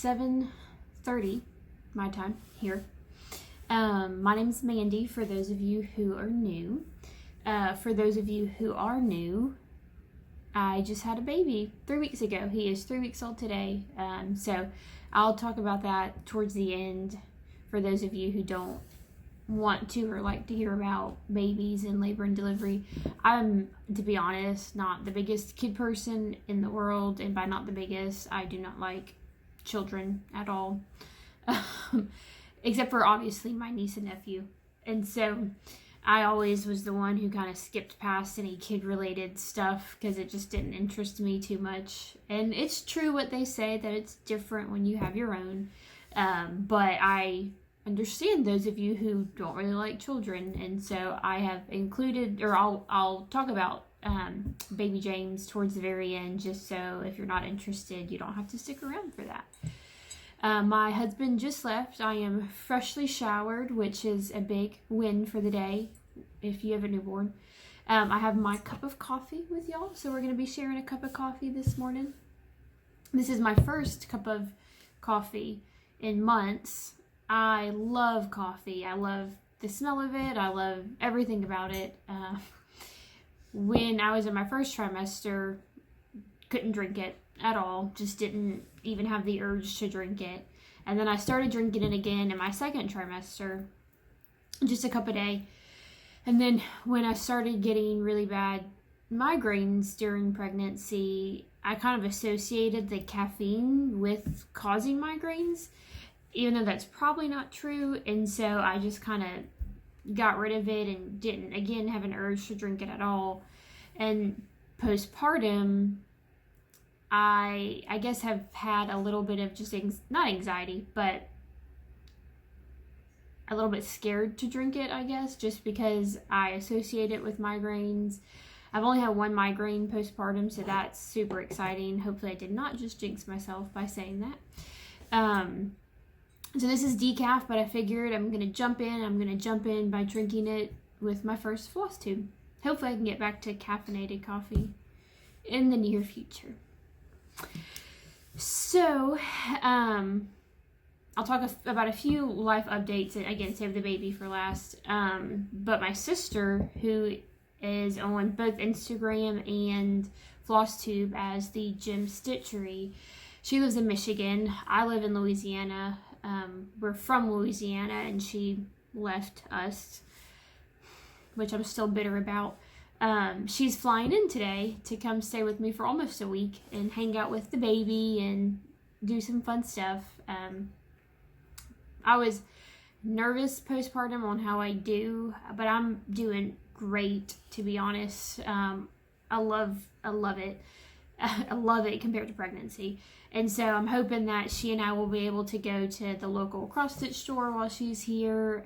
7:30 my time here. My name's Mandy, for those of you who are new. For those of you who are new, I just had a baby 3 weeks ago. He is 3 weeks old today. So I'll talk about that towards the end for those of you who don't want to or like to hear about babies and labor and delivery. I'm, to be honest, not the biggest kid person in the world, and by not the biggest, I do not like children at all. Except for obviously my niece and nephew. And so I always was the one who kind of skipped past any kid related stuff because it just didn't interest me too much. And it's true what they say, that it's different when you have your own. But I understand those of you who don't really like children, and so I have included, or I'll talk about baby James towards the very end, just so if you're not interested, you don't have to stick around for that. My husband just left. I am freshly showered, which is a big win for the day if you have a newborn. I have my cup of coffee with y'all, so we're going to be sharing a cup of coffee this morning. This is my first cup of coffee in months. I love coffee. I love the smell of it. I love everything about it. When I was in my first trimester, couldn't drink it at all. Just didn't even have the urge to drink it. And then I started drinking it again in my second trimester, just a cup a day. And then when I started getting really bad migraines during pregnancy, I kind of associated the caffeine with causing migraines, even though that's probably not true. And so I just kind of got rid of it and didn't, again, have an urge to drink it at all. And postpartum, I guess have had a little bit of just, not anxiety, but a little bit scared to drink it, I guess, just because I associate it with migraines. I've only had one migraine postpartum, so that's super exciting. Hopefully I did not just jinx myself by saying that. So this is decaf, but I figured I'm going to jump in by drinking it with my first Flosstube. Hopefully I can get back to caffeinated coffee in the near future. So, I'll talk about a few life updates, and again, save the baby for last. But my sister, who is on both Instagram and Flosstube as TheJemStitchery, she lives in Michigan. I live in Louisiana. We're from Louisiana, and she left us, which I'm still bitter about. She's flying in today to come stay with me for almost a week and hang out with the baby and do some fun stuff. I was nervous postpartum on how I do, but I'm doing great, to be honest. I love it. I love it compared to pregnancy. And so I'm hoping that she and I will be able to go to the local cross-stitch store while she's here,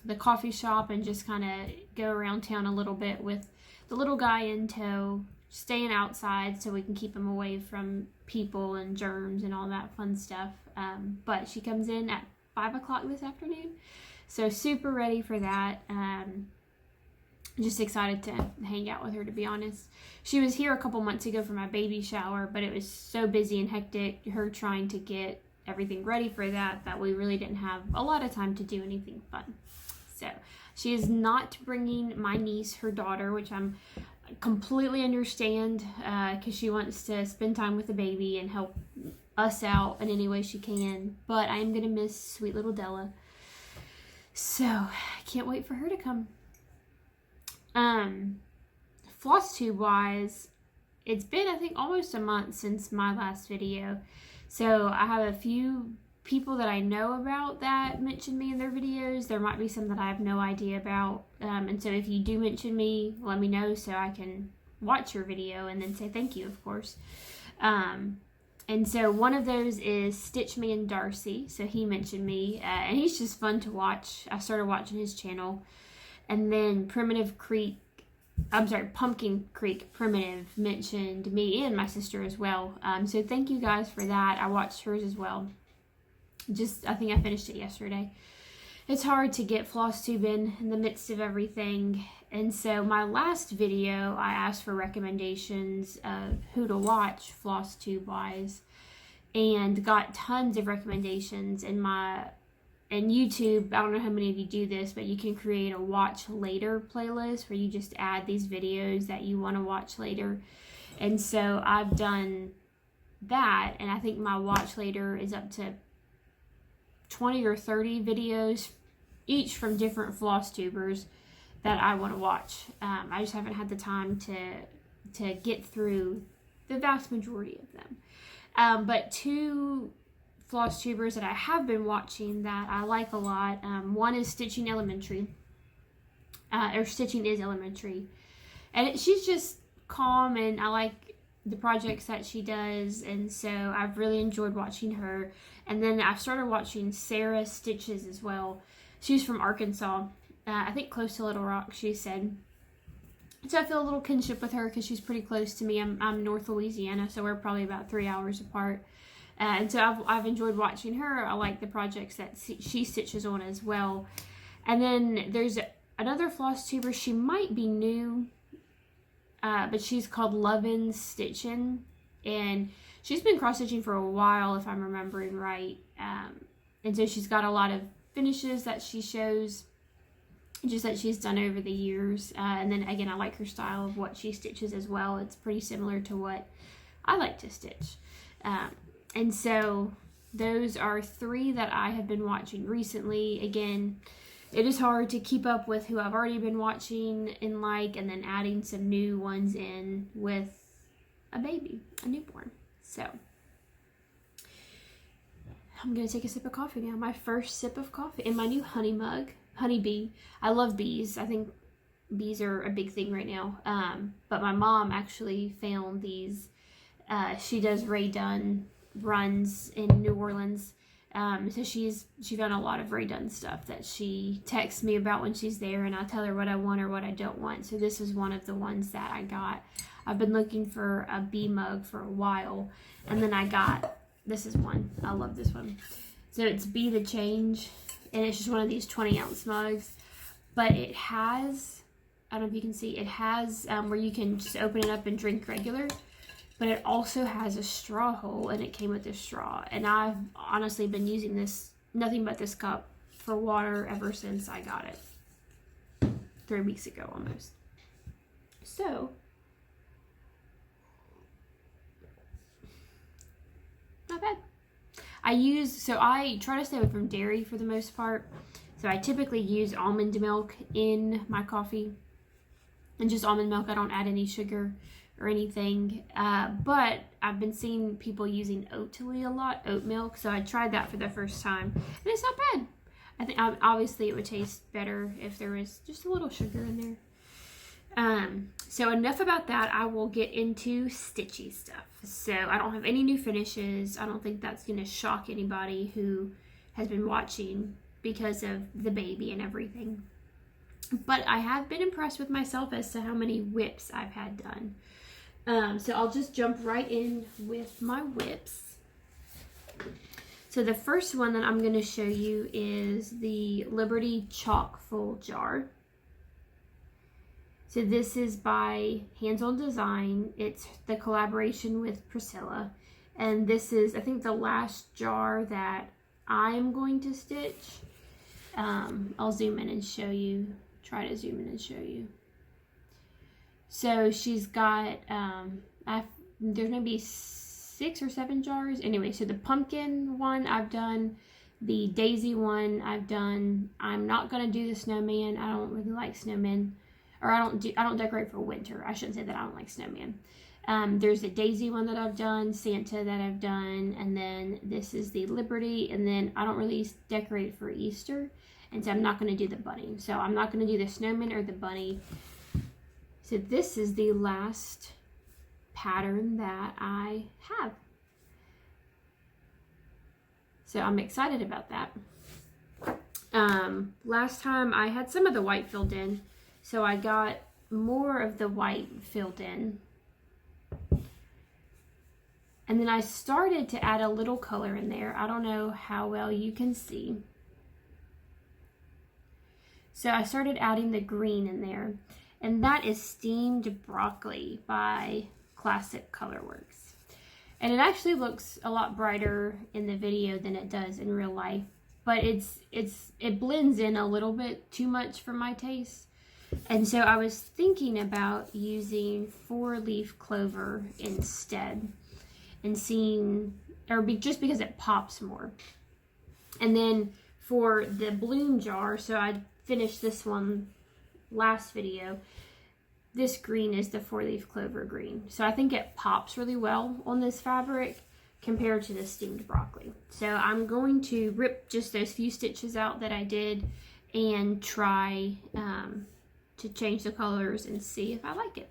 the coffee shop, and just kind of go around town a little bit with the little guy in tow, staying outside so we can keep him away from people and germs and all that fun stuff. But she comes in at 5 o'clock this afternoon, so super ready for that. Just excited to hang out with her, to be honest. She was here a couple months ago for my baby shower, but it was so busy and hectic, her trying to get everything ready for that we really didn't have a lot of time to do anything fun. So she is not bringing my niece, her daughter, which I'm completely understand, because she wants to spend time with the baby and help us out in any way she can. But I am going to miss sweet little Della. So I can't wait for her to come. Flosstube wise, it's been, I think, almost a month since my last video. So I have a few people that I know about that mention me in their videos. There might be some that I have no idea about. And so if you do mention me, let me know so I can watch your video and then say thank you, of course. And so one of those is Stitchman Darcy. So he mentioned me, and he's just fun to watch. I started watching his channel. And then Pumpkin Creek Primitive mentioned me and my sister as well. So thank you guys for that. I watched hers as well. I think I finished it yesterday. It's hard to get Flosstube in the midst of everything. And so my last video, I asked for recommendations of who to watch Flosstube wise. and got tons of recommendations in YouTube. I don't know how many of you do this, but you can create a watch later playlist where you just add these videos that you want to watch later. And so I've done that, and I think my watch later is up to 20 or 30 videos, each from different floss tubers that I want to watch. I just haven't had the time to get through the vast majority of them. But two floss tubers that I have been watching that I like a lot. One is Stitching Elementary, or Stitching is Elementary, and she's just calm, and I like the projects that she does, and so I've really enjoyed watching her. And then I've started watching Sara Stitches as well. She's from Arkansas, I think close to Little Rock, she said. So I feel a little kinship with her because she's pretty close to me. I'm North Louisiana, so we're probably about 3 hours apart. And so I've enjoyed watching her. I like the projects that she stitches on as well. And then there's another floss tuber. She might be new, but she's called Lovins Stitching, and she's been cross stitching for a while, if I'm remembering right. And so she's got a lot of finishes that she shows, just that she's done over the years. And then again, I like her style of what she stitches as well. It's pretty similar to what I like to stitch. And so those are three that I have been watching recently. Again, it is hard to keep up with who I've already been watching and like, and then adding some new ones in with a baby, a newborn. So I'm going to take a sip of coffee now. My first sip of coffee in my new honey mug, honeybee. I love bees. I think bees are a big thing right now. But my mom actually found these. She does Rae Dunn runs in New Orleans. So she found a lot of Rae Dunn stuff that she texts me about when she's there, and I tell her what I want or what I don't want. So this is one of the ones that I got. I've been looking for a bee mug for a while, and then I got, this is one. I love this one. So it's Be the Change, and it's just one of these 20-ounce mugs, but it has, I don't know if you can see, it has where you can just open it up and drink regular. But it also has a straw hole, and it came with this straw. And I've honestly been using this, nothing but this cup, for water ever since I got it. 3 weeks ago almost. So, not bad. I try to stay away from dairy for the most part. So I typically use almond milk in my coffee. And just almond milk, I don't add any sugar or anything, but I've been seeing people using Oatly a lot, oat milk, so I tried that for the first time, and it's not bad. I think obviously it would taste better if there was just a little sugar in there. So enough about that. I will get into stitchy stuff. So I don't have any new finishes. I don't think that's going to shock anybody who has been watching because of the baby and everything. But I have been impressed with myself as to how many whips I've had done. So I'll just jump right in with my whips. So the first one that I'm going to show you is the Liberty Chalk Full Jar. So this is by Hands On Design. It's the collaboration with Priscilla. And this is, I think, the last jar that I'm going to stitch. I'll zoom in and show you. Try to zoom in and show you. So she's got, there's maybe 6 or 7 jars. Anyway, so the pumpkin one I've done, the daisy one I've done. I'm not gonna do the snowman. I don't really like snowmen, or I don't decorate for winter. I shouldn't say that I don't like snowman. There's the daisy one that I've done, Santa that I've done, and then this is the Liberty, and then I don't really decorate for Easter. And so I'm not going to do the bunny. So I'm not going to do the snowman or the bunny. So this is the last pattern that I have. So I'm excited about that. Last time I had some of the white filled in. So I got more of the white filled in. And then I started to add a little color in there. I don't know how well you can see. So I started adding the green in there, and that is Steamed Broccoli by Classic Colorworks. And it actually looks a lot brighter in the video than it does in real life. But it blends in a little bit too much for my taste. And so I was thinking about using 4-leaf clover instead. And seeing, just because it pops more. And then for the bloom jar, so I finished this one last video. This green is the 4-leaf clover green. So I think it pops really well on this fabric compared to the steamed broccoli. So I'm going to rip just those few stitches out that I did and try to change the colors and see if I like it.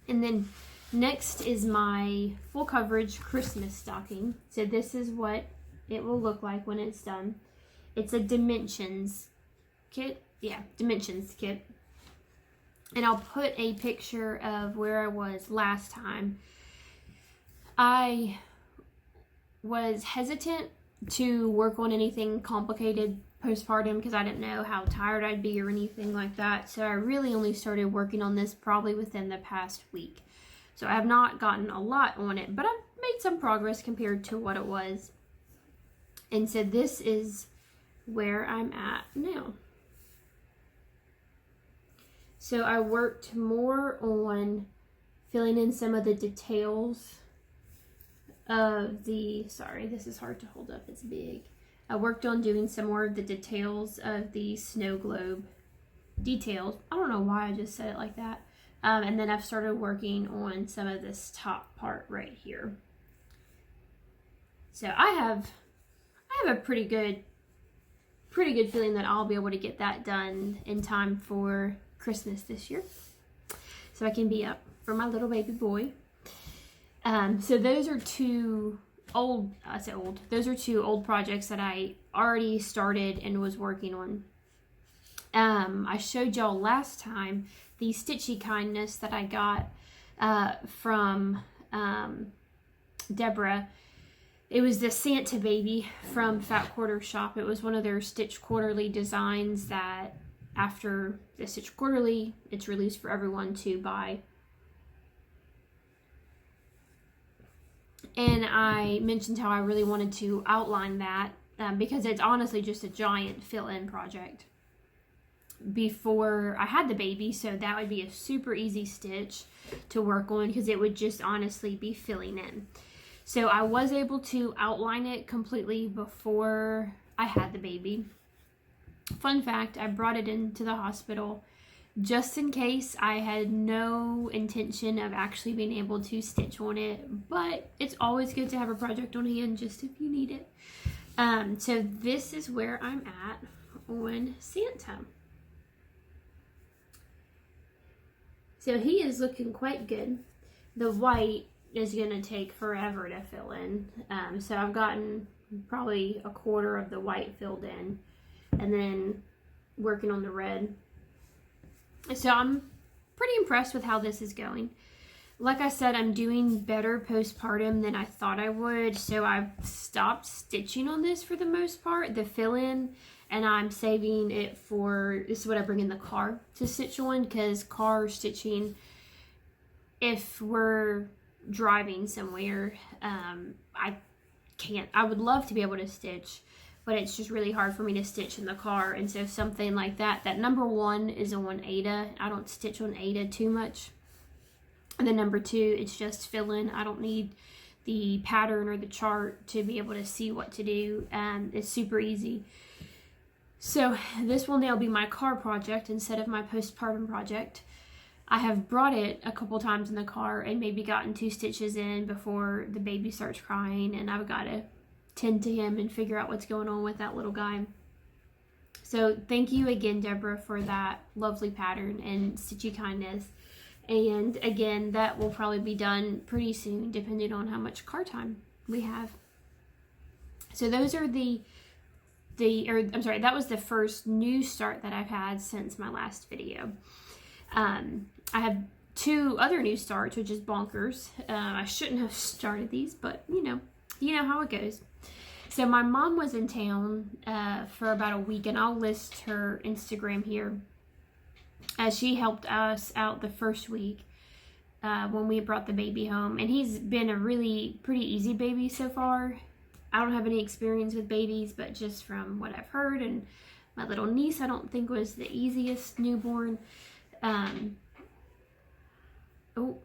And then next is my full coverage Christmas stocking. So this is what it will look like when it's done. It's a dimensions kit. Yeah, dimensions kit. And I'll put a picture of where I was last time. I was hesitant to work on anything complicated postpartum because I didn't know how tired I'd be or anything like that. So I really only started working on this probably within the past week. So I have not gotten a lot on it, but I've made some progress compared to what it was. And so this is where I'm at now. So I worked more on filling in some of the details of the, sorry, this is hard to hold up, it's big. I worked on doing some more of the details of the snow globe details. I don't know why I just said it like that. And then I've started working on some of this top part right here. So I have a pretty good feeling that I'll be able to get that done in time for Christmas this year, so I can be up for my little baby boy. So those are two old projects that I already started and was working on. I showed y'all last time the Stitchy Kindness that I got from Deborah. It was the Santa baby from Fat Quarter Shop. It was one of their Stitch Quarterly designs that after the Stitch Quarterly, it's released for everyone to buy. And I mentioned how I really wanted to outline that because it's honestly just a giant fill-in project. Before I had the baby, so that would be a super easy stitch to work on because it would just honestly be filling in. So I was able to outline it completely before I had the baby. Fun fact, I brought it into the hospital just in case. I had no intention of actually being able to stitch on it, but it's always good to have a project on hand just if you need it. So this is where I'm at on Santa. So he is looking quite good. The white is going to take forever to fill in. So I've gotten probably a quarter of the white filled in and then working on the red. So I'm pretty impressed with how this is going. Like I said, I'm doing better postpartum than I thought I would. So I've stopped stitching on this for the most part, the fill-in, and I'm saving it for, this is what I bring in the car to stitch on, because car stitching, if we're driving somewhere, I would love to be able to stitch, but it's just really hard for me to stitch in the car. And so something like that number one is on Ada. I don't stitch on Ada too much. And then number two, it's just fill in. I don't need the pattern or the chart to be able to see what to do. It's super easy. So this will now be my car project instead of my postpartum project. I have brought it a couple times in the car and maybe gotten 2 stitches in before the baby starts crying, and I've got to tend to him and figure out what's going on with that little guy. So thank you again, Deborah, for that lovely pattern and Stitchy Kindness. And again, that will probably be done pretty soon, depending on how much car time we have. So those are that was the first new start that I've had since my last video. I have 2 other new starts, which is bonkers. I shouldn't have started these, but you know how it goes. So my mom was in town for about a week, and I'll list her Instagram here. She helped us out the first week. when we brought the baby home, and he's been a really pretty easy baby so far. I don't have any experience with babies, but just from what I've heard, and my little niece I don't think was the easiest newborn. Oh,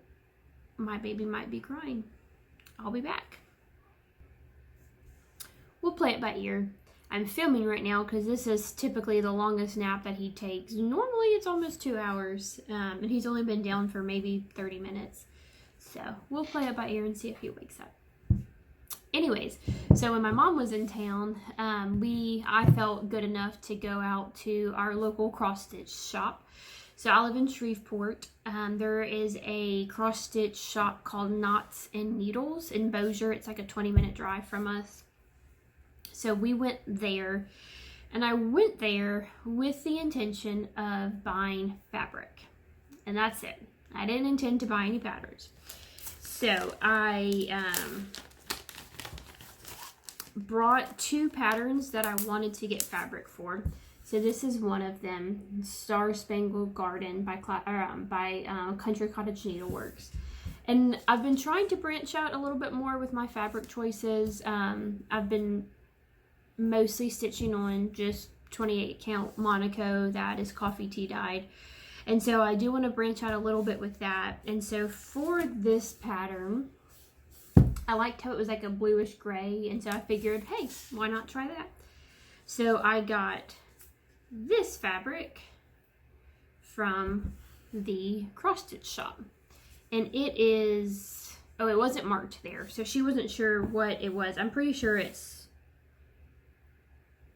my baby might be crying. I'll be back. We'll play it by ear. I'm filming right now because this is typically the longest nap that he takes. Normally it's almost 2 hours, and he's only been down for maybe 30 minutes. So we'll play it by ear and see if he wakes up. Anyways, so when my mom was in town, I felt good enough to go out to our local cross stitch shop. So I live in Shreveport. There is a cross stitch shop called Knots and Needles in Bossier. It's like a 20-minute drive from us. So we went there, and I went there with the intention of buying fabric, and that's it. I didn't intend to buy any patterns. So I brought 2 patterns that I wanted to get fabric for. So this is one of them, Star Spangled Garden by Country Cottage Needleworks. And I've been trying to branch out a little bit more with my fabric choices. I've been mostly stitching on just 28 count Monaco that is coffee tea dyed, and so I do want to branch out a little bit with that. And so for this pattern, I liked how it was like a bluish gray, and so I figured, hey, why not try that? So I got this fabric from the cross stitch shop, and it is, oh, it wasn't marked there, so she wasn't sure what it was. I'm pretty sure it's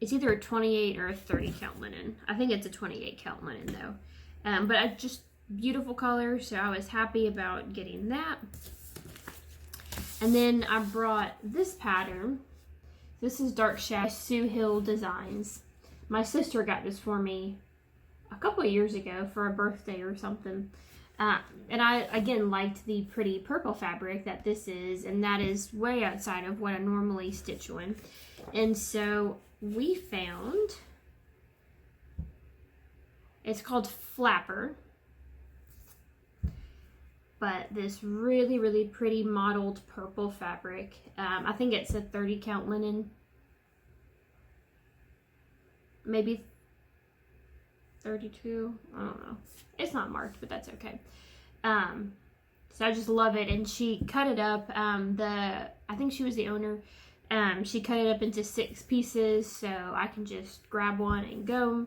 either a 28 or a 30 count linen. I think it's a 28 count linen though. But I just, beautiful color, so I was happy about getting that. And then I brought this pattern. This is Dark Shadow Sue Hill Designs. My sister got this for me a couple of years ago for a birthday or something. And I, again, liked the pretty purple fabric that this is, and that is way outside of what I normally stitch on. And so we found, it's called Flapper, but this really, really pretty mottled purple fabric. I think it's a 30 count linen, maybe 32, I don't know. It's not marked, but that's okay. So I just love it, and she cut it up. I think she was the owner. She cut it up into 6 pieces, so I can just grab one and go.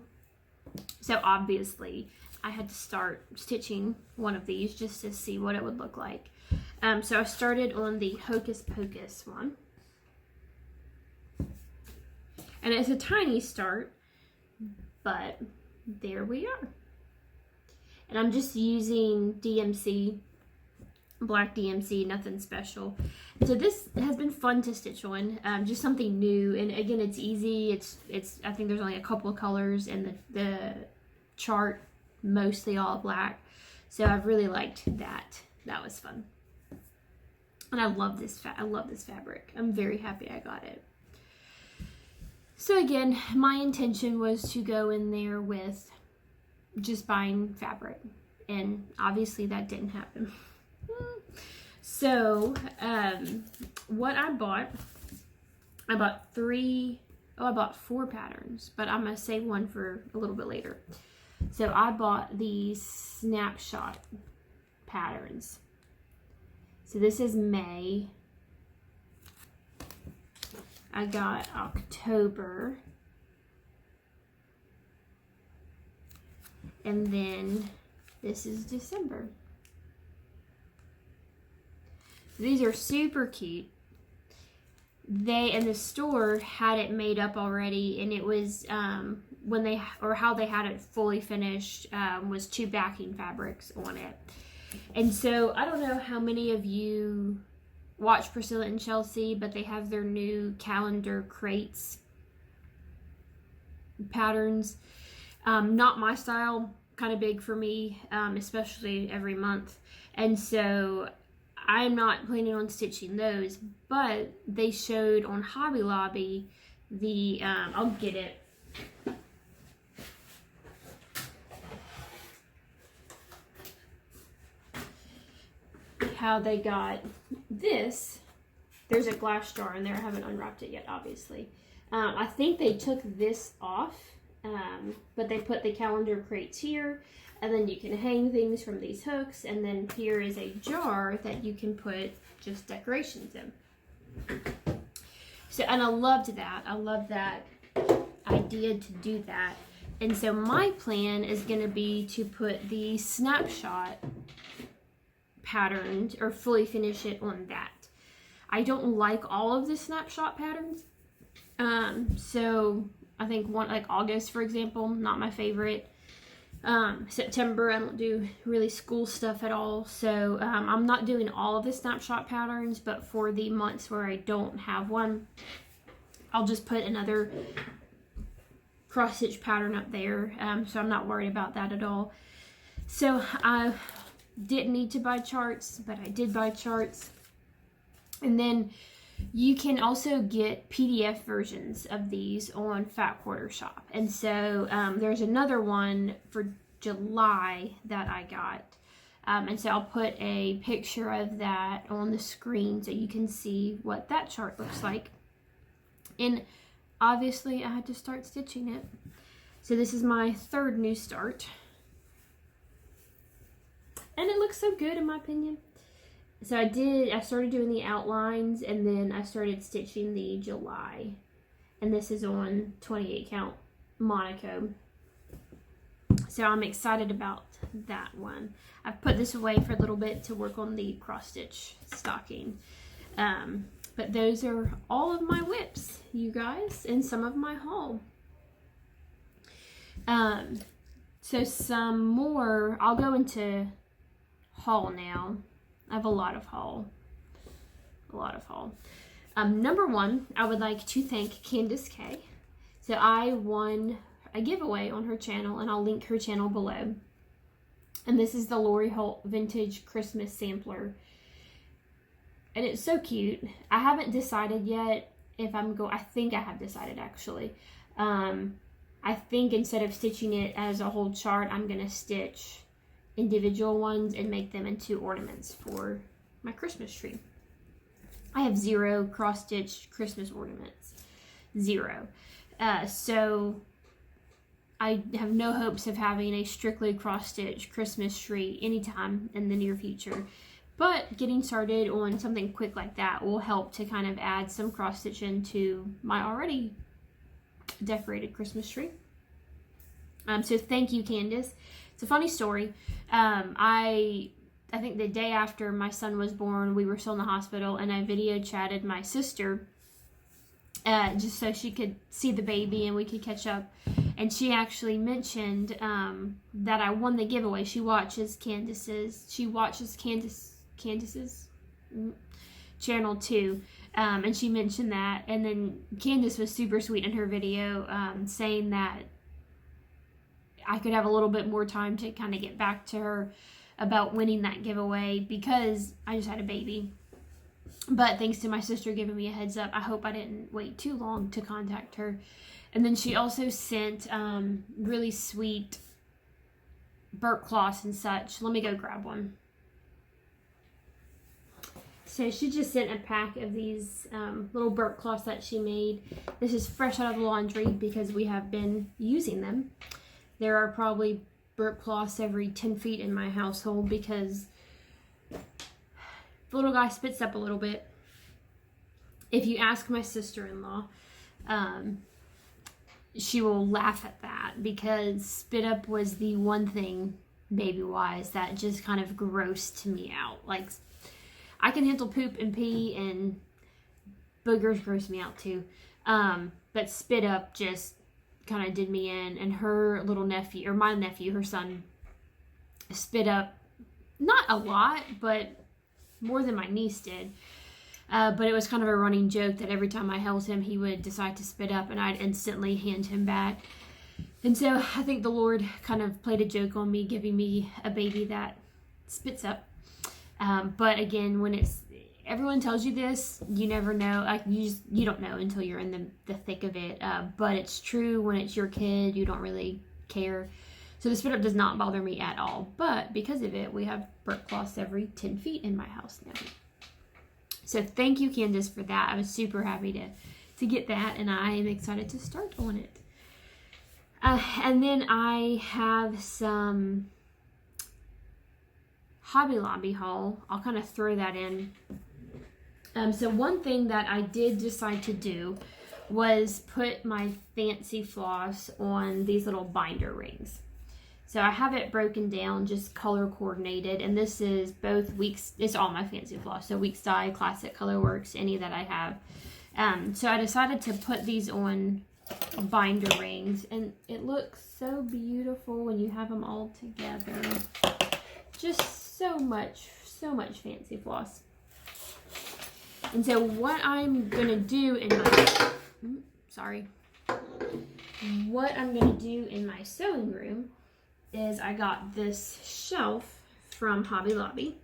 So obviously I had to start stitching one of these just to see what it would look like. So I started on the Hocus Pocus one, and it's a tiny start, but there we are. And I'm just using DMC, black DMC, nothing special. So this has been fun to stitch on, just something new. And again, it's easy. It's I think there's only a couple of colors, and the chart mostly all black. So I've really liked that. That was fun. And I love this fabric. I'm very happy I got it. So again, my intention was to go in there with just buying fabric, and obviously that didn't happen. So what I bought 4 patterns, but I'm gonna save one for a little bit later. So I bought these snapshot patterns. So this is May. I got October, and then this is December. So these are super cute. They in the store had it made up already, and it was how they had it fully finished was 2 backing fabrics on it. And so I don't know how many of you watch Priscilla and Chelsea, but they have their new calendar crates patterns. Not my style, kind of big for me, especially every month. And so I'm not planning on stitching those, but they showed on Hobby Lobby the, I'll get it. how they got this. There's a glass jar in there. I haven't unwrapped it yet, obviously. I think they took this off, but they put the calendar crates here, and then you can hang things from these hooks, and then here is a jar that you can put just decorations in. So, and I loved that. I love that idea to do that. And so my plan is going to be to put the snapshot patterned or fully finish it on that. I don't like all of the snapshot patterns. So I think one, like August, for example, not my favorite. September, I don't do really school stuff at all. So I'm not doing all of the snapshot patterns, but for the months where I don't have one, I'll just put another cross stitch pattern up there. So I'm not worried about that at all. So I didn't need to buy charts, but I did buy charts. And then you can also get PDF versions of these on Fat Quarter Shop. And so there's another one for July that I got. And so I'll put a picture of that on the screen so you can see what that chart looks like. And obviously I had to start stitching it. So this is my third new start. And it looks so good in my opinion. So I started doing the outlines, and then I started stitching the July. And this is on 28 count Monaco. So I'm excited about that one. I've put this away for a little bit to work on the cross stitch stocking. But those are all of my whips, you guys, and some of my haul. So some more, I'll go into haul now. I have a lot of haul. Number one, I would like to thank Candace K. So I won a giveaway on her channel, and I'll link her channel below. And this is the Lori Holt Vintage Christmas Sampler. And it's so cute. I haven't decided yet if I'm I think I have decided actually. I think instead of stitching it as a whole chart, I'm going to stitch individual ones and make them into ornaments for my Christmas tree. I have 0 cross-stitch Christmas ornaments. 0. So I have no hopes of having a strictly cross-stitch Christmas tree anytime in the near future. But getting started on something quick like that will help to kind of add some cross-stitch into my already decorated Christmas tree. So thank you, Candace. It's a funny story. I think the day after my son was born, we were still in the hospital, and I video chatted my sister just so she could see the baby and we could catch up. And she actually mentioned that I won the giveaway. She watches Candace's channel too. And she mentioned that. And then Candace was super sweet in her video saying that I could have a little bit more time to kind of get back to her about winning that giveaway because I just had a baby. But thanks to my sister giving me a heads up, I hope I didn't wait too long to contact her. And then she also sent really sweet burnt cloths and such. Let me go grab one. So she just sent a pack of these little burnt cloths that she made. This is fresh out of the laundry because we have been using them. There are probably burnt cloths every 10 feet in my household because the little guy spits up a little bit. If you ask my sister-in-law, she will laugh at that because spit up was the one thing, baby-wise, that just kind of grossed me out. Like, I can handle poop and pee, and boogers gross me out too. But spit up just kind of did me in. And her little nephew, or my nephew, her son, spit up not a lot, but more than my niece did. But it was kind of a running joke that every time I held him, he would decide to spit up, and I'd instantly hand him back. And so I think the Lord kind of played a joke on me, giving me a baby that spits up. But again, when everyone tells you this, you never know. Like you don't know until you're in the thick of it. But it's true when it's your kid, you don't really care. So the spit up does not bother me at all. But because of it, we have burnt cloths every 10 feet in my house now. So thank you, Candace, for that. I was super happy to get that, and I am excited to start on it. And then I have some Hobby Lobby haul. I'll kind of throw that in. So one thing that I did decide to do was put my fancy floss on these little binder rings. So I have it broken down, just color coordinated, and this is both weeks. It's all my fancy floss, so Weeks Dye, Classic Colorworks, any that I have. So I decided to put these on binder rings, and it looks so beautiful when you have them all together. Just so much fancy floss. And so what I'm gonna do in my sewing room is I got this shelf from Hobby Lobby.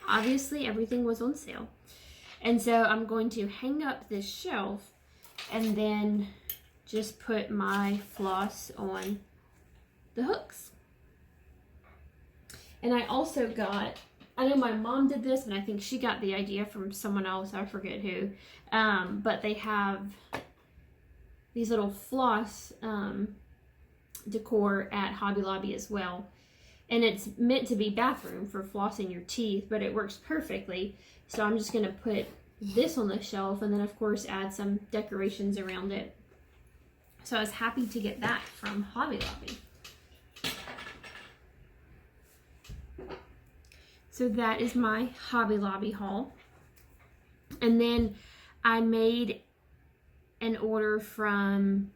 Obviously everything was on sale. And so I'm going to hang up this shelf and then just put my floss on the hooks. And I also got, I know my mom did this, and I think she got the idea from someone else, I forget who, but they have these little floss decor at Hobby Lobby as well. And it's meant to be bathroom for flossing your teeth, but it works perfectly. So I'm just going to put this on the shelf and then of course add some decorations around it. So I was happy to get that from Hobby Lobby. So that is my Hobby Lobby haul. And then I made an order from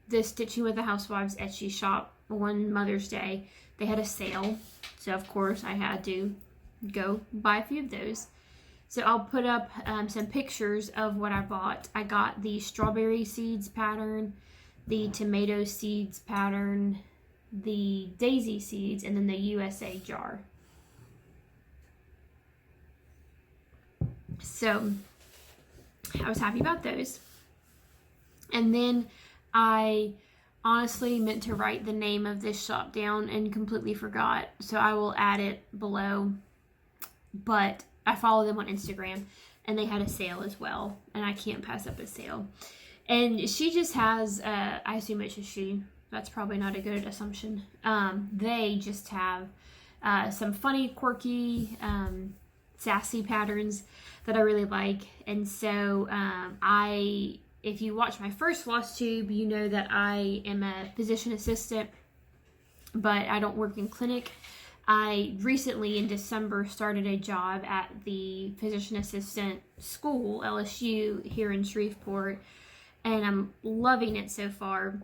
the Stitching with the Housewives Etsy shop on Mother's Day. They had a sale, so of course I had to go buy a few of those. So I'll put up some pictures of what I bought. I got the strawberry seeds pattern, the tomato seeds pattern, the daisy seeds, and then the USA jar. So I was happy about those. And then I honestly meant to write the name of this shop down and completely forgot. So I will add it below. But I follow them on Instagram and they had a sale as well. And I can't pass up a sale. And she just has, I assume it's just she. That's probably not a good assumption. They just have some funny, quirky, sassy patterns that I really like. And so if you watch my first Flosstube, you know that I am a physician assistant, but I don't work in clinic. I recently in December started a job at the physician assistant school, LSU, here in Shreveport, and I'm loving it so far.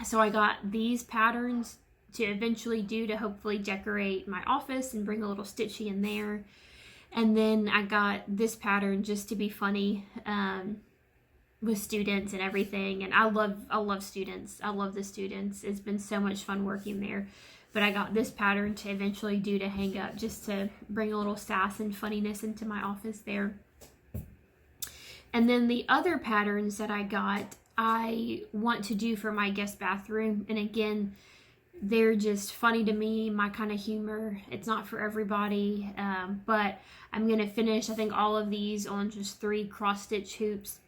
So I got these patterns to eventually do to hopefully decorate my office and bring a little stitching in there. And then I got this pattern just to be funny with students and everything. And I love students. I love the students. It's been so much fun working there. But I got this pattern to eventually do to hang up just to bring a little sass and funniness into my office there. And then the other patterns that I got, I want to do for my guest bathroom. And again, they're just funny to me, my kind of humor. It's not for everybody, but I'm going to finish, I think, all of these on just 3 cross-stitch hoops.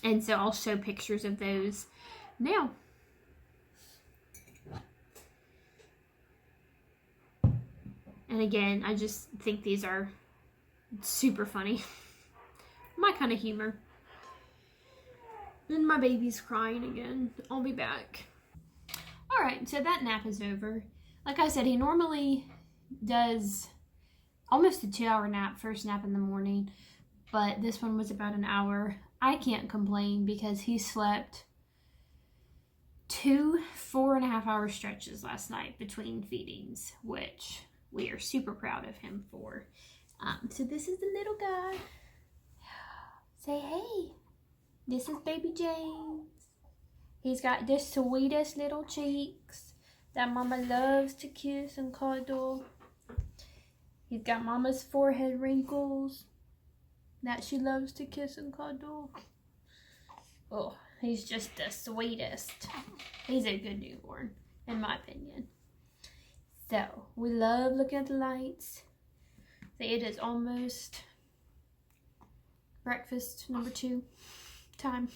And so I'll show pictures of those now. And again, I just think these are super funny. My kind of humor. And my baby's crying again. I'll be back. Alright, so that nap is over. Like I said, he normally does almost a 2-hour nap, first nap in the morning. But this one was about an hour. I can't complain because he slept 2 4.5-hour stretches last night between feedings, which we are super proud of him for. So this is the little guy. Say hey. This is baby James. He's got the sweetest little cheeks that Mama loves to kiss and cuddle. He's got Mama's forehead wrinkles that she loves to kiss and cuddle. Oh, he's just the sweetest. He's a good newborn. in my opinion. So, we love looking at the lights. So it is almost breakfast number 2 time.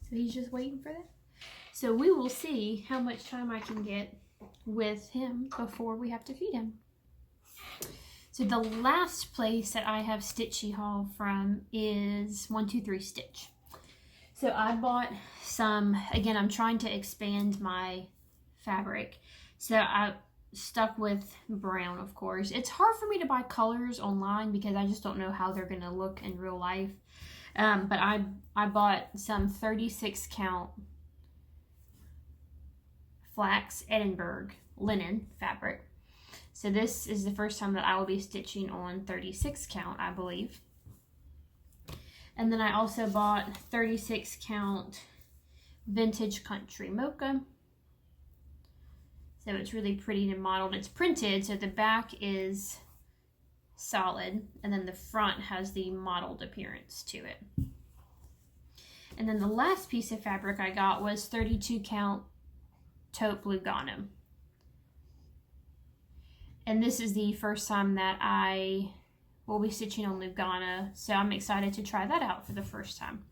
So he's just waiting for that. So we will see how much time I can get with him before we have to feed him. So the last place that I have stitchy haul from is 123 Stitch. So I bought some, again, I'm trying to expand my fabric. So I stuck with brown, of course. It's hard for me to buy colors online because I just don't know how they're going to look in real life. But I bought some 36 count flax Edinburgh linen fabric. So this is the first time that I will be stitching on 36 count, I believe. And then I also bought 36 count vintage country mocha. So it's really pretty and modeled. It's printed, so the back is solid, and then the front has the modeled appearance to it. And then the last piece of fabric I got was 32 count taupe Lugano. And this is the first time that I will be stitching on Lugano, so I'm excited to try that out for the first time.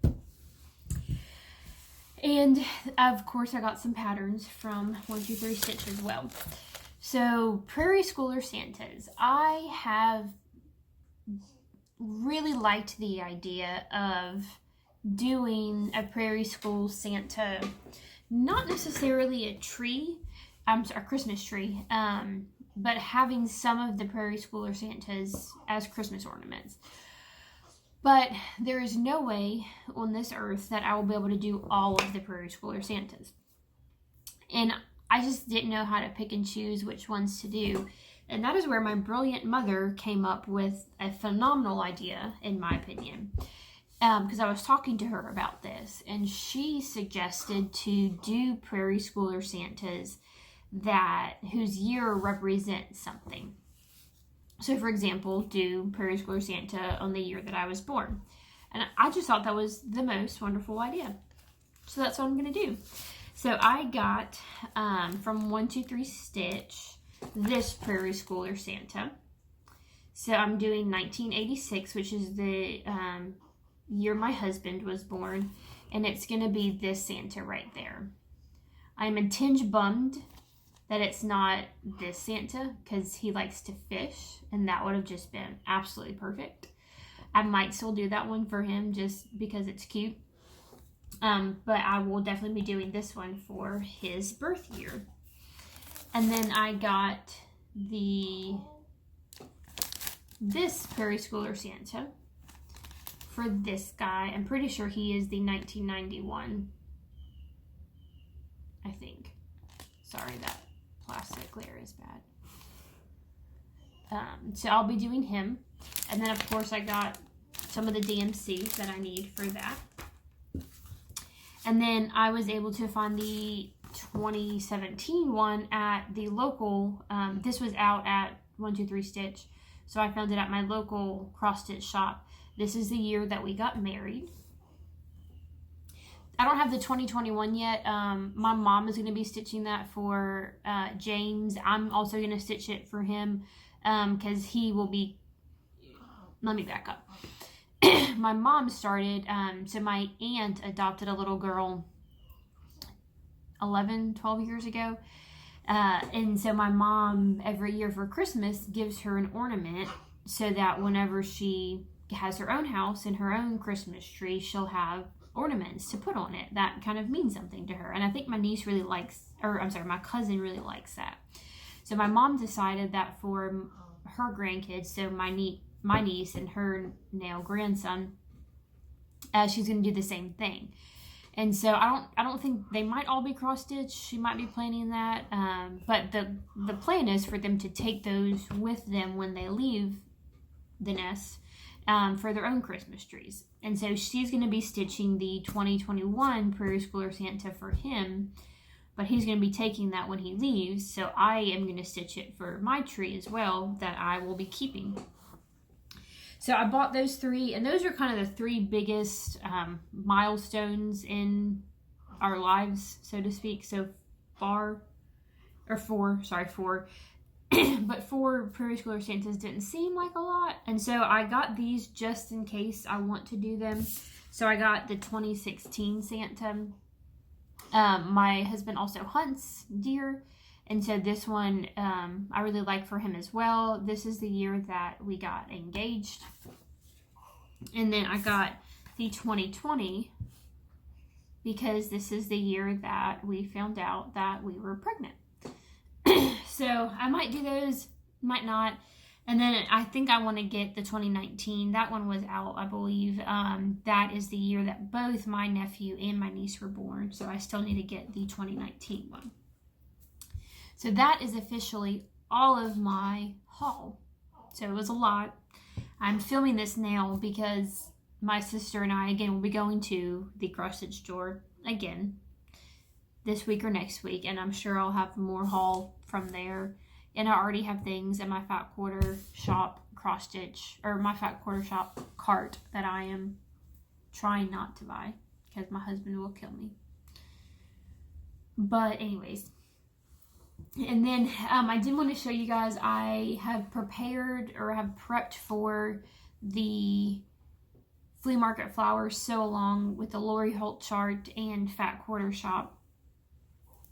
And of course I got some patterns from 123 Stitch as well. So Prairie Schooler Santas. I have really liked the idea of doing a Prairie School Santa, not necessarily a tree, a Christmas tree, but having some of the Prairie Schooler Santas as Christmas ornaments. But there is no way on this earth that I will be able to do all of the Prairie Schooler Santas. And I just didn't know how to pick and choose which ones to do. And that is where my brilliant mother came up with a phenomenal idea, in my opinion. Because I was talking to her about this, and she suggested to do Prairie Schooler Santas whose year represents something. So, for example, do Prairie Schooler Santa on the year that I was born. And I just thought that was the most wonderful idea. So that's what I'm going to do. So I got from 123 Stitch this Prairie Schooler Santa. So I'm doing 1986, which is the year my husband was born. And it's going to be this Santa right there. I'm a tinge bummed that it's not this Santa because he likes to fish, and that would have just been absolutely perfect. I might still do that one for him just because it's cute. But I will definitely be doing this one for his birth year. And then I got this Prairie Schooler Santa for this guy. I'm pretty sure he is the 1991, I think. Sorry, that plastic glare is bad. So I'll be doing him. And then, of course, I got some of the DMC that I need for that. And then I was able to find the 2017 one at the local, this was out at 123 Stitch, so I found it at my local cross stitch shop. This is the year that we got married. I don't have the 2021 yet. My mom is going to be stitching that for James. I'm also going to stitch it for him because he will be, let me back up. My mom started, so my aunt adopted a little girl 12 years ago. And so my mom, every year for Christmas, gives her an ornament so that whenever she has her own house and her own Christmas tree, she'll have ornaments to put on it. That kind of means something to her. And I think my niece really likes, my cousin really likes that. So my mom decided that for her grandkids, so my niece and her now grandson, she's going to do the same thing. And so I don't think they might all be cross stitched. She might be planning that. But the plan is for them to take those with them when they leave the nest for their own Christmas trees. And so she's going to be stitching the 2021 Prairie Schooler Santa for him, but he's going to be taking that when he leaves. So I am going to stitch it for my tree as well that I will be keeping. So I bought those three, and those are kind of the three biggest milestones in our lives, so to speak. So 4, but 4 Prairie Schooler Santas didn't seem like a lot. And so I got these just in case I want to do them. So I got the 2016 Santa. My husband also hunts deer. And so this one I really like for him as well. This is the year that we got engaged. And then I got the 2020 because this is the year that we found out that we were pregnant. So I might do those, might not. And then I think I want to get the 2019. That one was out, I believe. That is the year that both my nephew and my niece were born. So I still need to get the 2019 one. So that is officially all of my haul. So it was a lot. I'm filming this now because my sister and I, again, will be going to the cross stitch store again this week or next week. And I'm sure I'll have more haul from there. And I already have things in my Fat Quarter Shop cross stitch, or my Fat Quarter Shop cart that I am trying not to buy because my husband will kill me. But anyways, and then I did want to show you guys, I have prepared or have prepped for the flea market flowers sew along with the Lori Holt chart and Fat Quarter Shop.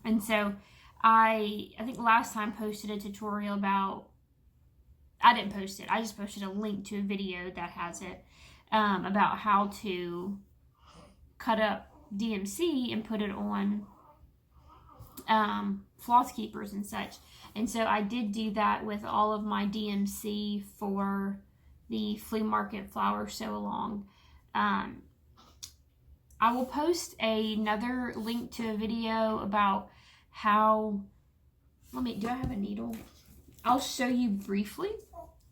And so I think last time posted a tutorial about, I didn't post it, I just posted a link to a video that has it, about how to cut up DMC and put it on floss keepers and such. And so I did do that with all of my DMC for the flea market flower sew along. I will post another link to a video about how, do I have a needle? I'll show you briefly.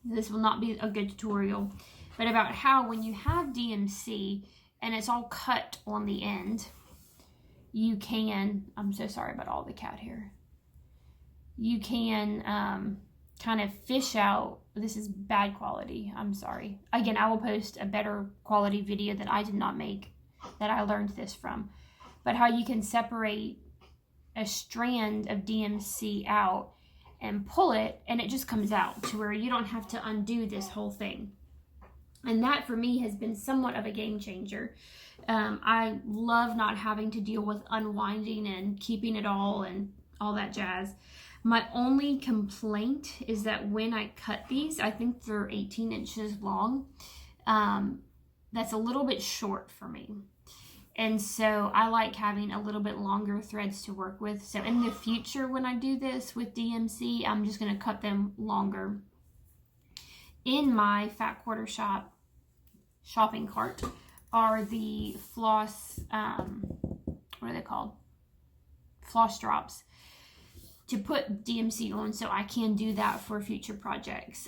This will not be a good tutorial, but about how when you have DMC and it's all cut on the end, you can, I'm so sorry about all the cat hair. You can kind of fish out, this is bad quality, I'm sorry. Again, I will post a better quality video that I did not make, that I learned this from. But how you can separate a strand of DMC out and pull it, and it just comes out to where you don't have to undo this whole thing. And that for me has been somewhat of a game changer. I love not having to deal with unwinding and keeping it all and all that jazz. My only complaint is that when I cut these, I think they're 18 inches long. That's a little bit short for me. And so I like having a little bit longer threads to work with. So in the future, when I do this with DMC, I'm just going to cut them longer. In my Fat Quarter Shop shopping cart are the floss, what are they called? Floss drops to put DMC on, so I can do that for future projects.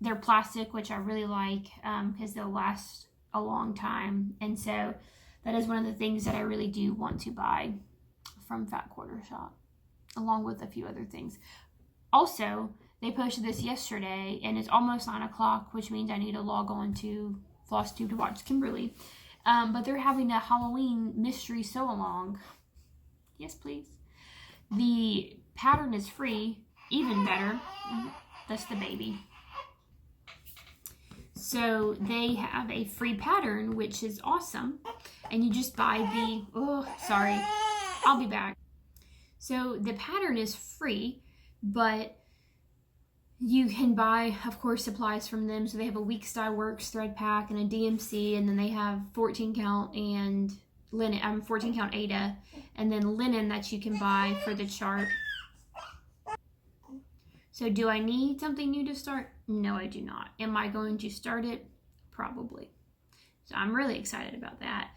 They're plastic, which I really like because they'll last a long time. And so that is one of the things that I really do want to buy from Fat Quarter Shop, along with a few other things. Also, they posted this yesterday, and it's almost 9 o'clock, which means I need to log on to Flosstube to watch Kimberly. But they're having a Halloween mystery sew-along. Yes, please. The pattern is free, even better. That's the baby. So they have a free pattern, which is awesome. And you just buy the, oh, sorry, I'll be back. So the pattern is free, but you can buy, of course, supplies from them. So they have a Weeks Dye Works thread pack and a DMC, and then they have 14 count and linen, 14 count Ada, and then linen that you can buy for the chart. So do I need something new to start? No, I do not. Am I going to start it? Probably. So I'm really excited about that.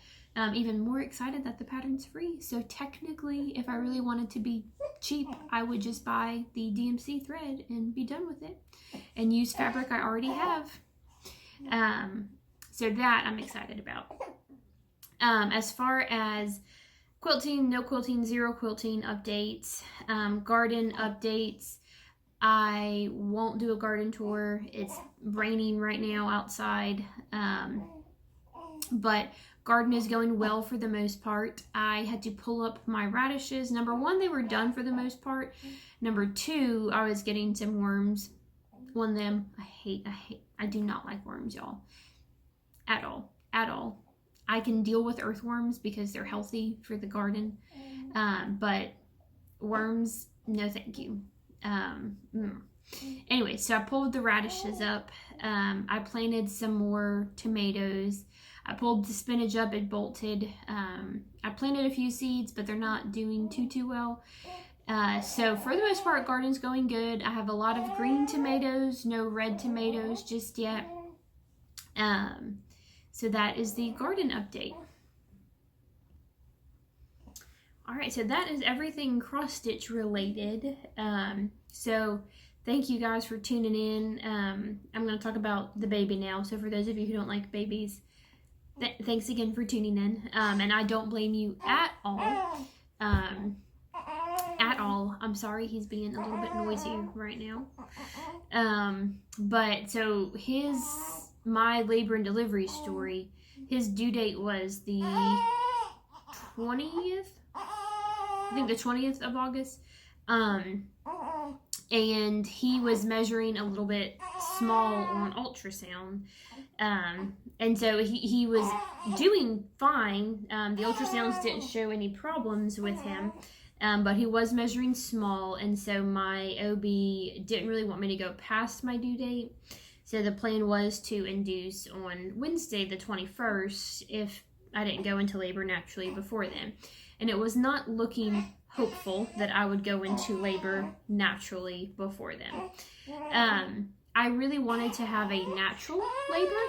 Even more excited that the pattern's free. So technically, if I really wanted to be cheap, I would just buy the DMC thread and be done with it and use fabric I already have. So that I'm excited about. As far as quilting, no quilting, zero quilting updates, garden updates, I won't do a garden tour. It's raining right now outside. But Garden is going well for the most part. I had to pull up my radishes. Number one, they were done for the most part. Number two, I was getting some worms on them. I do not like worms, y'all. At all. I can deal with earthworms because they're healthy for the garden. But worms, no thank you. Anyway, so I pulled the radishes up. I planted some more tomatoes. I pulled the spinach up, it bolted. I planted a few seeds, but they're not doing too well. So for the most part, garden's going good. I have a lot of green tomatoes, no red tomatoes just yet. So that is the garden update. All right, so that is everything cross stitch related. So thank you guys for tuning in. I'm going to talk about the baby now. So for those of you who don't like babies, thanks again for tuning in. And I don't blame you at all. I'm sorry, he's being a little bit noisy right now. But so my labor and delivery story, his due date was the 20th. I think the 20th of August. And he was measuring a little bit small on ultrasound. And so he was doing fine. The ultrasounds didn't show any problems with him. But he was measuring small, and so my OB didn't really want me to go past my due date. So the plan was to induce on Wednesday the 21st if I didn't go into labor naturally before then. And it was not looking hopeful that I would go into labor naturally before then. I really wanted to have a natural labor.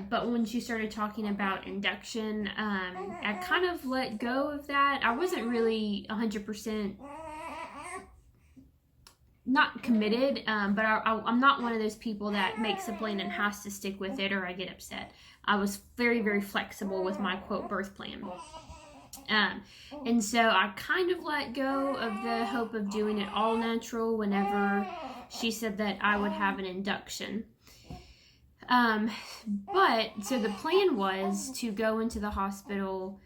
But when she started talking about induction, I kind of let go of that. I wasn't really 100% not committed, but I'm not one of those people that makes a plan and has to stick with it or I get upset. I was very, very flexible with my quote birth plan. And so I kind of let go of the hope of doing it all natural whenever she said that I would have an induction. But so the plan was to go into the hospital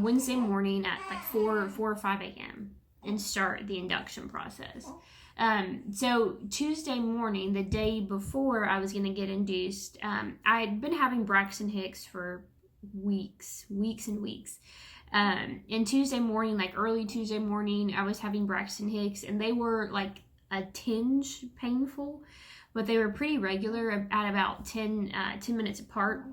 Wednesday morning at like 4 or 5 a.m. and start the induction process. So Tuesday morning, the day before I was going to get induced, I'd been having Braxton Hicks for weeks and weeks. And Tuesday morning, like early Tuesday morning, I was having Braxton Hicks, and they were like a tinge painful, but they were pretty regular at about 10 minutes apart.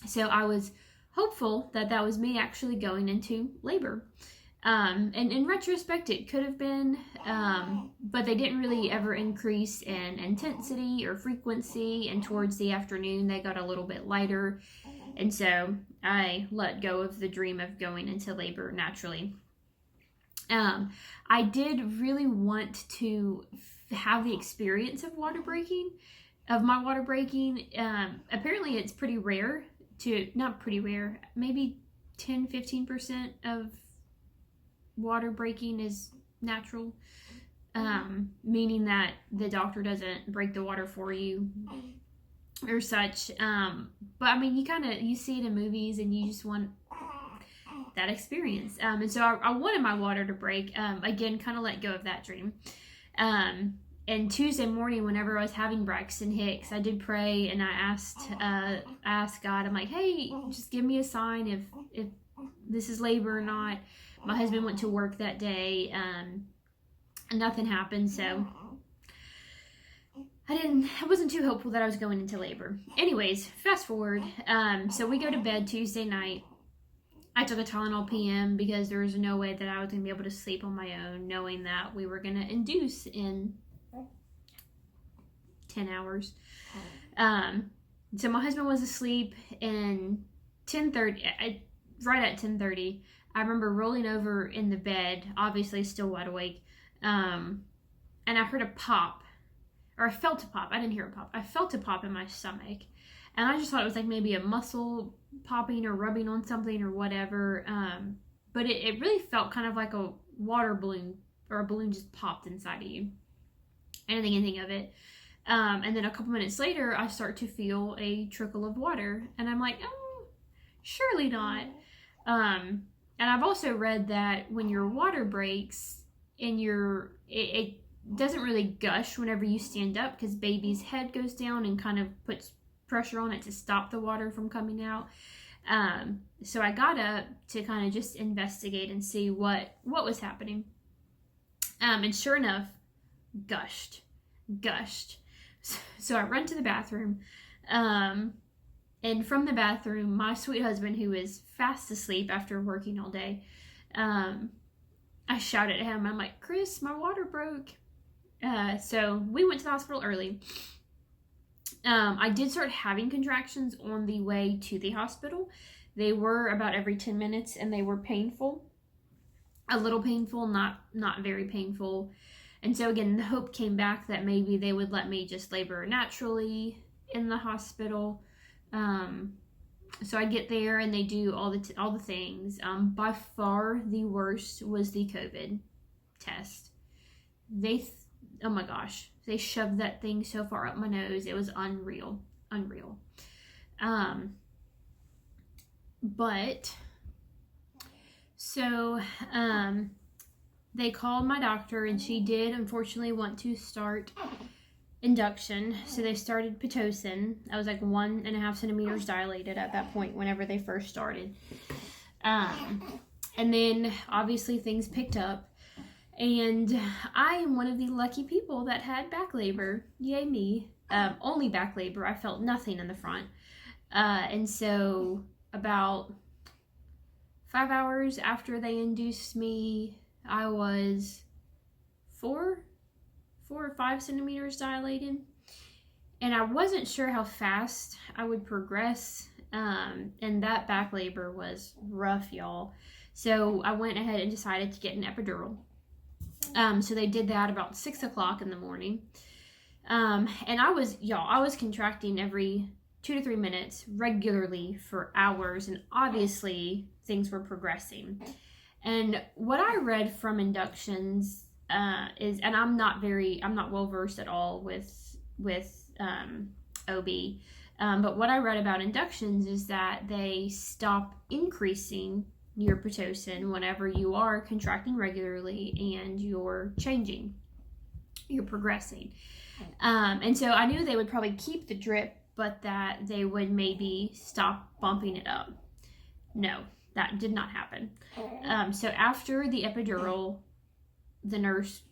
So I was hopeful that that was me actually going into labor. And in retrospect, it could have been, but they didn't really ever increase in intensity or frequency. And towards the afternoon, they got a little bit lighter. And so I let go of the dream of going into labor naturally. I did really want to have the experience of my water breaking. Apparently it's pretty rare not pretty rare, maybe 10-15% of water breaking is natural, meaning that the doctor doesn't break the water for you or such. But I mean, you see it in movies and you just want that experience. And so I wanted my water to break. Again, kind of let go of that dream. And Tuesday morning, whenever I was having Braxton Hicks, I did pray and I asked God, I'm like, hey, just give me a sign if this is labor or not. My husband went to work that day, and nothing happened, so I wasn't too hopeful that I was going into labor. Anyways, fast forward. So we go to bed Tuesday night. I took a Tylenol PM because there was no way that I was going to be able to sleep on my own, knowing that we were going to induce in 10 hours. So my husband was asleep, and 10:30, right at 10:30, I remember rolling over in the bed, obviously still wide awake, and I heard a pop, or I felt a pop. I didn't hear a pop. I felt a pop in my stomach, and I just thought it was like maybe a muscle popping or rubbing on something or whatever, but it really felt kind of like a water balloon, or a balloon just popped inside of you. I didn't think anything of it. And then a couple minutes later, I start to feel a trickle of water. And I'm like, oh, surely not. And I've also read that when your water breaks and it doesn't really gush whenever you stand up because baby's head goes down and kind of puts pressure on it to stop the water from coming out. So I got up to kind of just investigate and see what was happening. And sure enough, gushed. So I run to the bathroom. And from the bathroom, my sweet husband, who is fast asleep after working all day, I shouted at him. I'm like, Chris, my water broke. So we went to the hospital early. I did start having contractions on the way to the hospital. They were about every 10 minutes and they were painful. A little painful, not very painful. And so again, the hope came back that maybe they would let me just labor naturally in the hospital. So I get there and they do all the things. By far the worst was the COVID test. Oh my gosh, they shoved that thing so far up my nose. It was unreal. But so they called my doctor and she did unfortunately want to start induction. So they started Pitocin. I was like 1.5 centimeters dilated at that point whenever they first started. And then obviously things picked up. And I am one of the lucky people that had back labor. Yay me. Only back labor. I felt nothing in the front. And so about 5 hours after they induced me, I was 4 or 5 centimeters dilated. And I wasn't sure how fast I would progress. And that back labor was rough, y'all. So I went ahead and decided to get an epidural. So they did that about 6 o'clock in the morning. And I was contracting every 2 to 3 minutes regularly for hours. And obviously things were progressing. And what I read from inductions is, and I'm not well versed at all with OB, but what I read about inductions is that they stop increasing your Pitocin whenever you are contracting regularly and you're progressing. And so I knew they would probably keep the drip, but that they would maybe stop bumping it up. No, that did not happen. So after the epidural, the nurse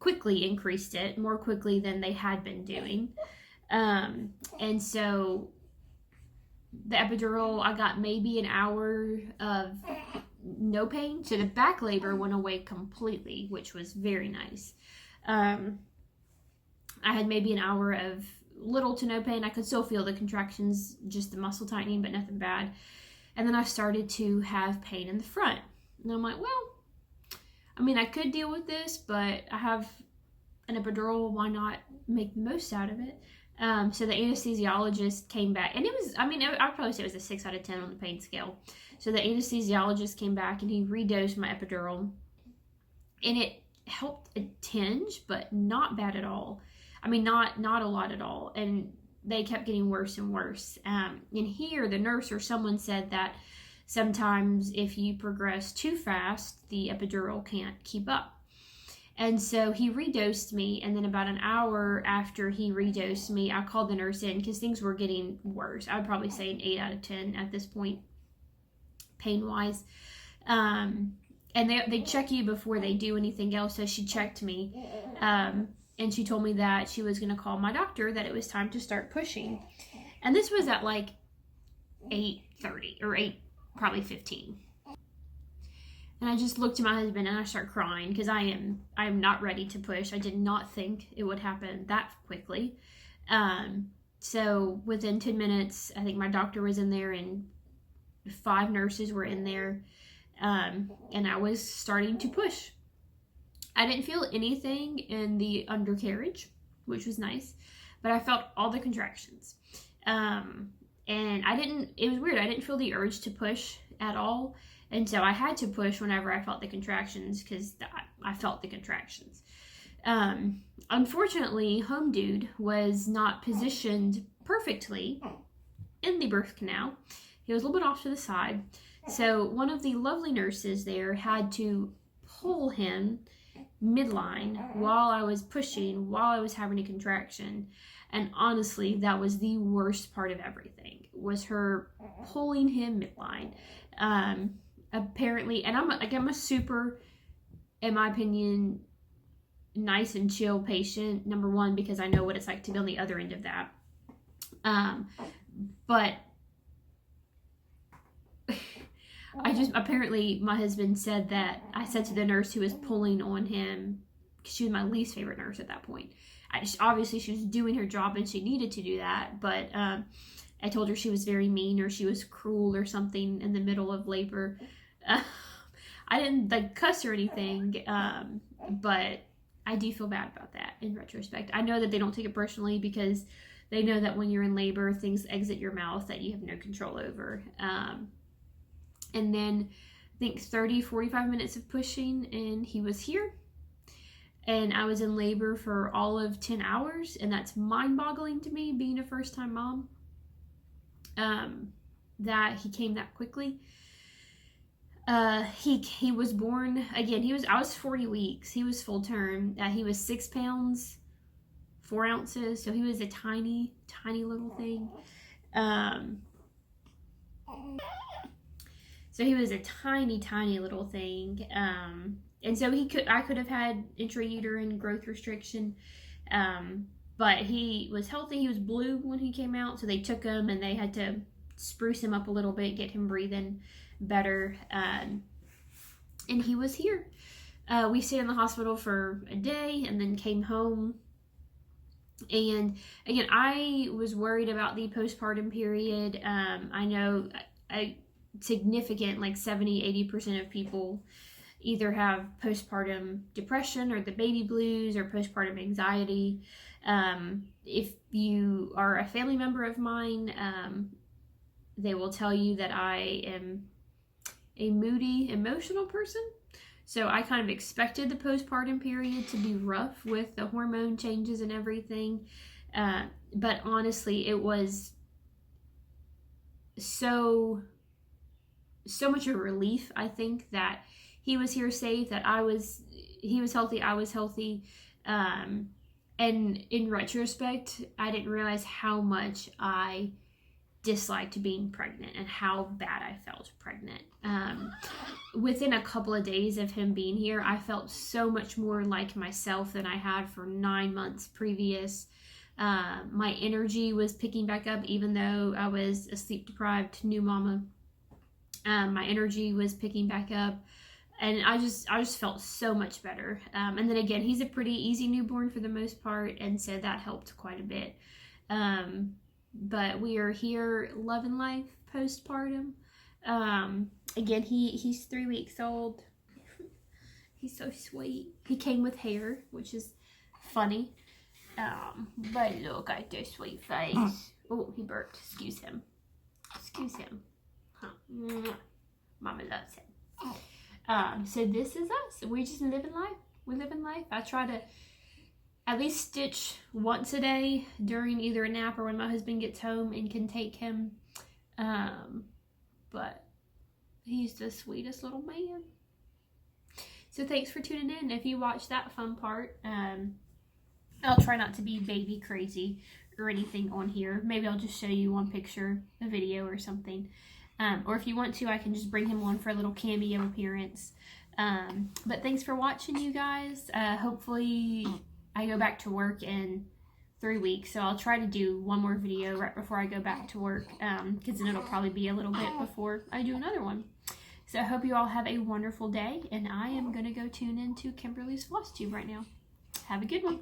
quickly increased it, more quickly than they had been doing. And so the epidural, I got maybe an hour of no pain. So the back labor went away completely, which was very nice. I had maybe an hour of little to no pain. I could still feel the contractions, just the muscle tightening, but nothing bad. And then I started to have pain in the front. And I'm like, well, I mean, I could deal with this, but I have an epidural. Why not make the most out of it? So the anesthesiologist came back, and it was, I mean, I'd probably say it was a 6 out of 10 on the pain scale. So the anesthesiologist came back and he redosed my epidural, and it helped a tinge, but not bad at all. I mean, not a lot at all. And they kept getting worse and worse. And here, the nurse or someone said that sometimes if you progress too fast, the epidural can't keep up. And so he redosed me, and then about an hour after he redosed me, I called the nurse in because things were getting worse. I would probably say an 8 out of 10 at this point, pain-wise. And they check you before they do anything else, so she checked me. And she told me that she was going to call my doctor, that it was time to start pushing. And this was at like 8:30 or 8:15. And I just looked at my husband and I start crying because I am not ready to push. I did not think it would happen that quickly. So within 10 minutes, I think my doctor was in there and 5 nurses were in there. And I was starting to push. I didn't feel anything in the undercarriage, which was nice, but I felt all the contractions. And it was weird. I didn't feel the urge to push at all. And so I had to push whenever I felt the contractions because I felt the contractions. Unfortunately, Home Dude was not positioned perfectly in the birth canal. He was a little bit off to the side. So one of the lovely nurses there had to pull him midline while I was pushing, while I was having a contraction. And honestly, that was the worst part of everything, was her pulling him midline. Apparently, and I'm a super, in my opinion, nice and chill patient. Number one, because I know what it's like to be on the other end of that. But apparently my husband said that I said to the nurse who was pulling on him, because she was my least favorite nurse at that point. Obviously she was doing her job and she needed to do that, but I told her she was very mean or she was cruel or something in the middle of labor. I didn't like cuss or anything, but I do feel bad about that in retrospect. I know that they don't take it personally because they know that when you're in labor, things exit your mouth that you have no control over. And then I think 30-45 minutes of pushing and he was here. And I was in labor for all of 10 hours, and that's mind-boggling to me, being a first-time mom, that he came that quickly. He was born, again, I was 40 weeks. He was full term. He was 6 pounds, 4 ounces, so he was a tiny, tiny little thing. So he was a tiny, tiny little thing. And so I could have had intrauterine growth restriction, but he was healthy. He was blue when he came out, so they took him and they had to spruce him up a little bit, get him breathing better, and he was here. We stayed in the hospital for a day and then came home. And again, I was worried about the postpartum period. I know significant, like 70-80% of people either have postpartum depression or the baby blues or postpartum anxiety. If you are a family member of mine, they will tell you that I am a moody, emotional person. So I kind of expected the postpartum period to be rough with the hormone changes and everything. But honestly, it was so much of a relief, I think, that he was here safe, that he was healthy, I was healthy. And in retrospect, I didn't realize how much I disliked being pregnant and how bad I felt pregnant. Within a couple of days of him being here, I felt so much more like myself than I had for 9 months previous. My energy was picking back up, even though I was a sleep-deprived new mama. My energy was picking back up. And I just felt so much better. And then again, he's a pretty easy newborn for the most part, and so that helped quite a bit. But we are here loving life postpartum. Again, he's 3 weeks old. He's so sweet. He came with hair, which is funny. But look at this sweet face. Oh, he burped. Excuse him. Huh. Mama loves him. So this is us. We're just living life. We're living life. I try to at least stitch once a day during either a nap or when my husband gets home and can take him. But he's the sweetest little man. So thanks for tuning in. If you watched that fun part, I'll try not to be baby crazy or anything on here. Maybe I'll just show you one picture, a video or something. Or if you want to, I can just bring him on for a little cameo appearance. But thanks for watching, you guys. Hopefully I go back to work in 3 weeks, so I'll try to do one more video right before I go back to work, because then it'll probably be a little bit before I do another one. So I hope you all have a wonderful day, and I am going to go tune into Kimberly's Flosstube right now. Have a good one.